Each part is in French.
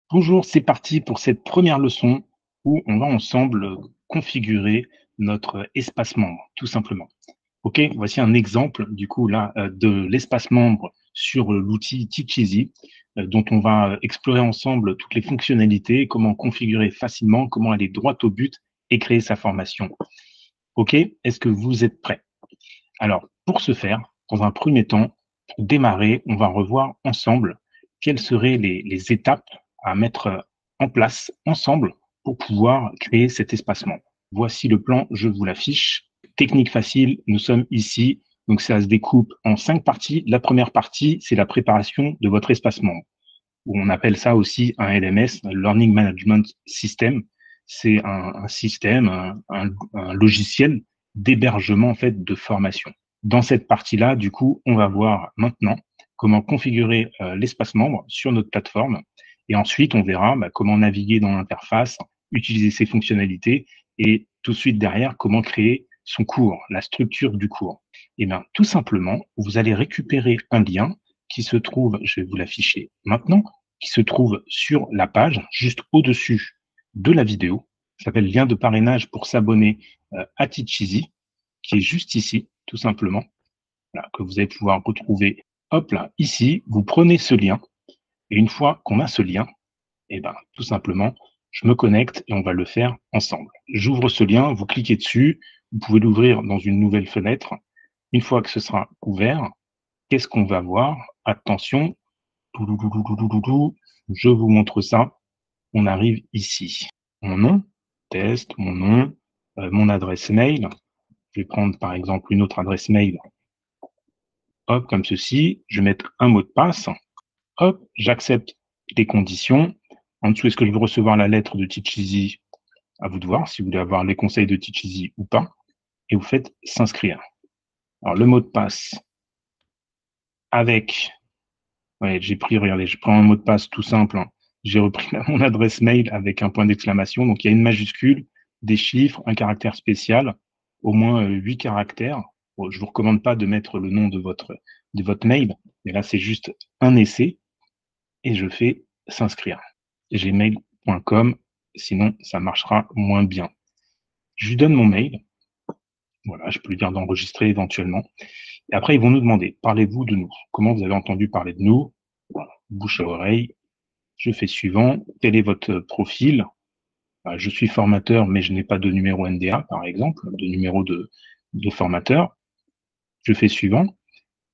Bonjour, c'est parti pour cette première leçon où on va ensemble configurer notre espace membre, tout simplement. OK, voici un exemple du coup là de l'espace membre sur l'outil Teacheasy dont on va explorer ensemble toutes les fonctionnalités, comment configurer facilement, comment aller droit au but et créer sa formation. OK, est-ce que vous êtes prêts? Alors, pour ce faire, dans un premier temps, pour démarrer, on va revoir ensemble quelles seraient les étapes à mettre en place ensemble pour pouvoir créer cet espacement. Voici le plan, je vous l'affiche. Technique facile, nous sommes ici. Donc, ça se découpe en 5 parties. La première partie, c'est la préparation de votre espacement, ou on appelle ça aussi un LMS, un Learning Management System. C'est un système, un logiciel d'hébergement en fait de formation. Dans cette partie-là, du coup, on va voir maintenant comment configurer l'espace membre sur notre plateforme. Et ensuite, on verra comment naviguer dans l'interface, utiliser ses fonctionnalités et tout de suite derrière, comment créer son cours, la structure du cours. Et bien, tout simplement, vous allez récupérer un lien qui se trouve, je vais vous l'afficher maintenant, qui se trouve sur la page, juste au-dessus de la vidéo. Ça s'appelle lien de parrainage pour s'abonner à Teacheasy, qui est juste ici, tout simplement, voilà, que vous allez pouvoir retrouver. Hop là, ici, vous prenez ce lien, et une fois qu'on a ce lien, et ben, tout simplement, je me connecte et on va le faire ensemble. J'ouvre ce lien, vous cliquez dessus, vous pouvez l'ouvrir dans une nouvelle fenêtre. Une fois que ce sera ouvert, qu'est-ce qu'on va voir? Attention, je vous montre ça. On arrive ici. Mon nom, test, mon nom, mon adresse mail. Je vais prendre par exemple une autre adresse mail. Hop, comme ceci. Je vais mettre un mot de passe. Hop, j'accepte les conditions. En dessous, est-ce que je veux recevoir la lettre de Teacheasy? À vous de voir si vous voulez avoir les conseils de Teacheasy ou pas. Et vous faites s'inscrire. Alors, le mot de passe avec, ouais, j'ai pris, regardez, je prends un mot de passe tout simple, hein. J'ai repris mon adresse mail avec un point d'exclamation. Donc, il y a une majuscule, des chiffres, un caractère spécial, au moins 8 caractères. Bon, je vous recommande pas de mettre le nom de votre mail, mais là, c'est juste un essai et je fais s'inscrire. Gmail.com, sinon, ça marchera moins bien. Je lui donne mon mail. Voilà, je peux lui dire d'enregistrer éventuellement. Et après, ils vont nous demander, parlez-vous de nous? Comment vous avez entendu parler de nous? Voilà, bouche à oreille. Je fais suivant. Quel est votre profil? Je suis formateur, mais je n'ai pas de numéro NDA, par exemple, de numéro de formateur. Je fais suivant.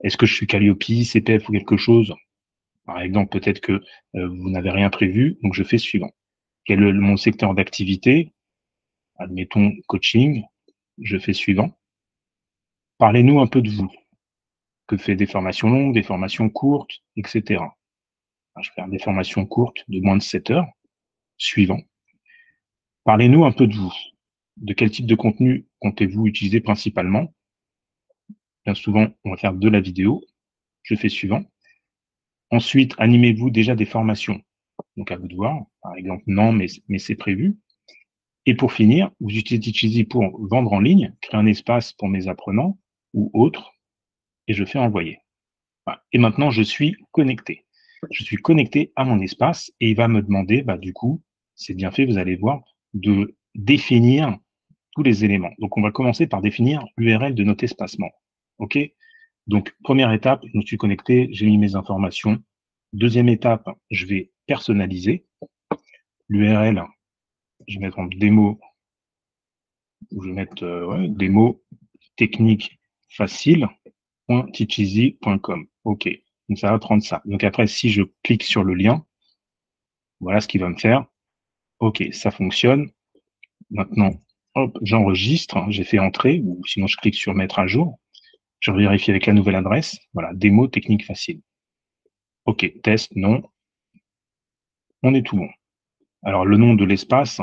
Est-ce que je suis Calliope, CPF ou quelque chose? Par exemple, peut-être que vous n'avez rien prévu, donc je fais suivant. Quel est mon secteur d'activité? Admettons coaching. Je fais suivant. Parlez-nous un peu de vous. Que fait des formations longues, des formations courtes, etc. Je vais faire des formations courtes de moins de 7 heures. Suivant. Parlez-nous un peu de vous. De quel type de contenu comptez-vous utiliser principalement? Bien souvent, on va faire de la vidéo. Je fais suivant. Ensuite, animez-vous déjà des formations? Donc, à vous de voir. Par exemple, non, mais c'est prévu. Et pour finir, vous utilisez Teacheasy pour vendre en ligne, créer un espace pour mes apprenants ou autres, et je fais envoyer. Voilà. Et maintenant, je suis connecté. Je suis connecté à mon espace et il va me demander, du coup, c'est bien fait, vous allez voir, de définir tous les éléments. Donc, on va commencer par définir l'URL de notre espacement. OK? Donc, première étape, je me suis connecté, j'ai mis mes informations. Deuxième étape, je vais personnaliser l'URL. Je vais mettre en démo, je vais mettre démo technique facile.teacheasy.com. OK. Donc, ça va prendre ça. Donc, après, si je clique sur le lien, voilà ce qu'il va me faire. OK, ça fonctionne. Maintenant, hop, j'enregistre. J'ai fait entrer, ou sinon, je clique sur mettre à jour. Je vérifie avec la nouvelle adresse. Voilà, démo technique facile. OK, test, non. On est tout bon. Alors, le nom de l'espace,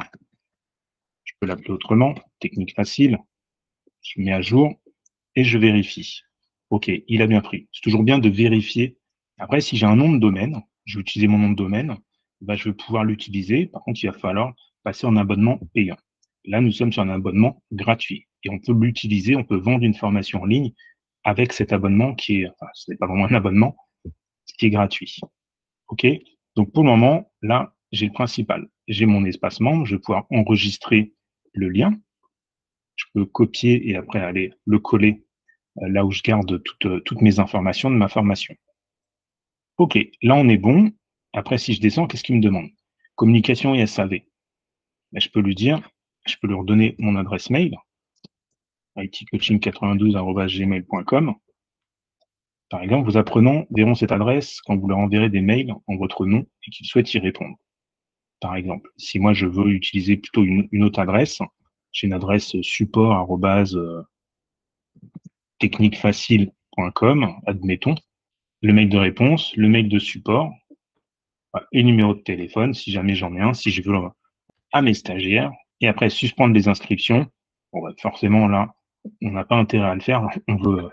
je peux l'appeler autrement. Technique facile. Je mets à jour et je vérifie. OK, il a bien pris. C'est toujours bien de vérifier. Après, si j'ai un nom de domaine, je vais utiliser mon nom de domaine, je vais pouvoir l'utiliser. Par contre, il va falloir passer en abonnement payant. Là, nous sommes sur un abonnement gratuit et on peut l'utiliser, on peut vendre une formation en ligne avec cet abonnement qui est, enfin, ce n'est pas vraiment un abonnement, ce qui est gratuit. OK? Donc, pour le moment, là, j'ai le principal. J'ai mon espace membre, je vais pouvoir enregistrer le lien. Je peux copier et après aller le coller là où je garde toutes mes informations de ma formation. OK, là on est bon. Après, si je descends, qu'est-ce qu'il me demande? Communication et SAV. Ben, je peux lui dire, je peux lui redonner mon adresse mail, itcoaching92@gmail.com. Par exemple, vos apprenants verront cette adresse quand vous leur enverrez des mails en votre nom et qu'ils souhaitent y répondre. Par exemple, si moi je veux utiliser plutôt une autre adresse, j'ai une adresse support@techniquefacile.com, admettons, le mail de réponse, le mail de support, et numéro de téléphone, si jamais j'en ai un, si je veux à mes stagiaires, et après suspendre les inscriptions. Bon, bah, forcément, là, on n'a pas intérêt à le faire. On veut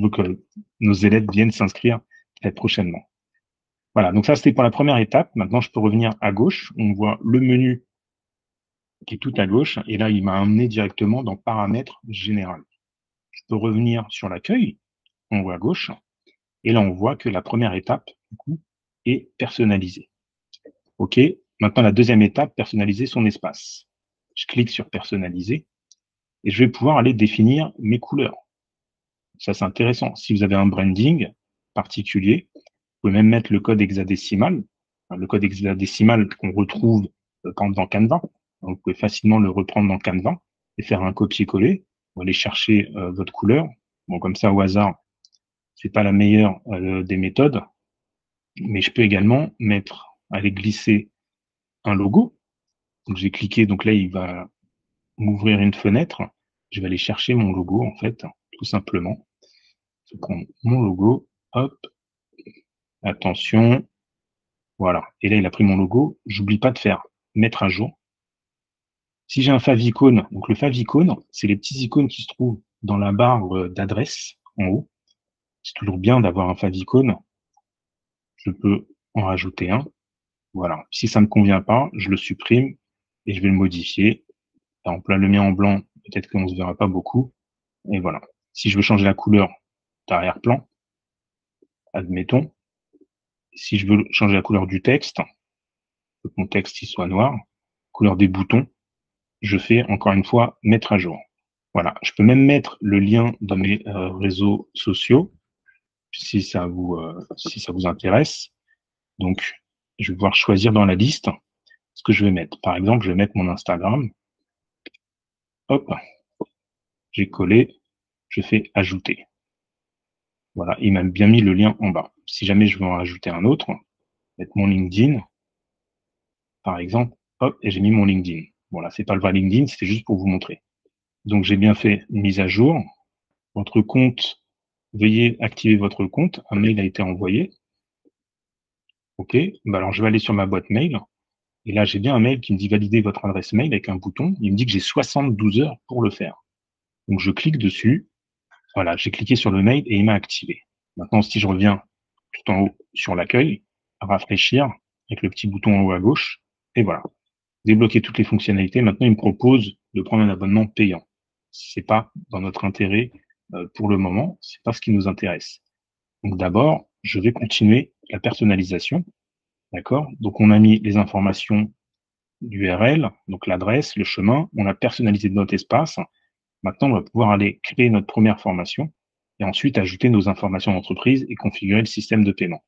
que nos élèves viennent s'inscrire très prochainement. Voilà, donc ça, c'était pour la première étape. Maintenant, je peux revenir à gauche. On voit le menu qui est tout à gauche. Et là, il m'a amené directement dans Paramètres général. Je peux revenir sur l'accueil. On voit à gauche. Et là, on voit que la première étape, du coup, est personnalisée. OK. Maintenant, la deuxième étape, personnaliser son espace. Je clique sur personnaliser et je vais pouvoir aller définir mes couleurs. Ça, c'est intéressant. Si vous avez un branding particulier, vous pouvez même mettre le code hexadécimal. Le code hexadécimal qu'on retrouve par exemple dans Canva. Donc, vous pouvez facilement le reprendre dans Canva et faire un copier-coller. Vous allez chercher votre couleur. Bon, comme ça, au hasard, c'est pas la meilleure des méthodes, mais je peux également aller glisser un logo. Donc, j'ai cliqué, donc là, il va m'ouvrir une fenêtre. Je vais aller chercher mon logo, en fait, tout simplement. Je prends mon logo, hop, attention, voilà. Et là, il a pris mon logo. J'oublie pas de faire mettre à jour. Si j'ai un favicon, donc le favicon, c'est les petits icônes qui se trouvent dans la barre d'adresse en haut. C'est toujours bien d'avoir un favicon. Je peux en rajouter un. Voilà. Si ça ne me convient pas, je le supprime et je vais le modifier. Par exemple, là, le mien en blanc, peut-être qu'on ne se verra pas beaucoup. Et voilà. Si je veux changer la couleur d'arrière-plan, admettons, si je veux changer la couleur du texte, que mon texte il soit noir, couleur des boutons, je fais encore une fois mettre à jour. Voilà. Je peux même mettre le lien de mes réseaux sociaux si ça vous intéresse. Donc, je vais pouvoir choisir dans la liste ce que je vais mettre. Par exemple, je vais mettre mon Instagram. Hop, j'ai collé, je fais ajouter. Voilà, il m'a bien mis le lien en bas. Si jamais je veux en rajouter un autre, mettre mon LinkedIn, par exemple, hop, et j'ai mis mon LinkedIn. Bon, là, c'est pas le vrai LinkedIn, c'était juste pour vous montrer. Donc, j'ai bien fait une mise à jour. Votre compte, veuillez activer votre compte. Un mail a été envoyé. OK. Bah, alors, je vais aller sur ma boîte mail. Et là, j'ai bien un mail qui me dit valider votre adresse mail avec un bouton. Il me dit que j'ai 72 heures pour le faire. Donc, je clique dessus. Voilà, j'ai cliqué sur le mail et il m'a activé. Maintenant, si je reviens tout en haut sur l'accueil, rafraîchir avec le petit bouton en haut à gauche, et voilà. Débloquer toutes les fonctionnalités. Maintenant, il me propose de prendre un abonnement payant. C'est pas dans notre intérêt pour le moment. C'est pas ce qui nous intéresse. Donc, d'abord, je vais continuer la personnalisation. D'accord? Donc, on a mis les informations d'URL, donc l'adresse, le chemin. On a personnalisé notre espace. Maintenant, on va pouvoir aller créer notre première formation et ensuite ajouter nos informations d'entreprise et configurer le système de paiement.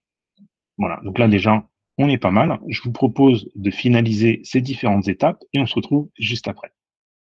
Voilà, donc là déjà, on est pas mal. Je vous propose de finaliser ces différentes étapes et on se retrouve juste après.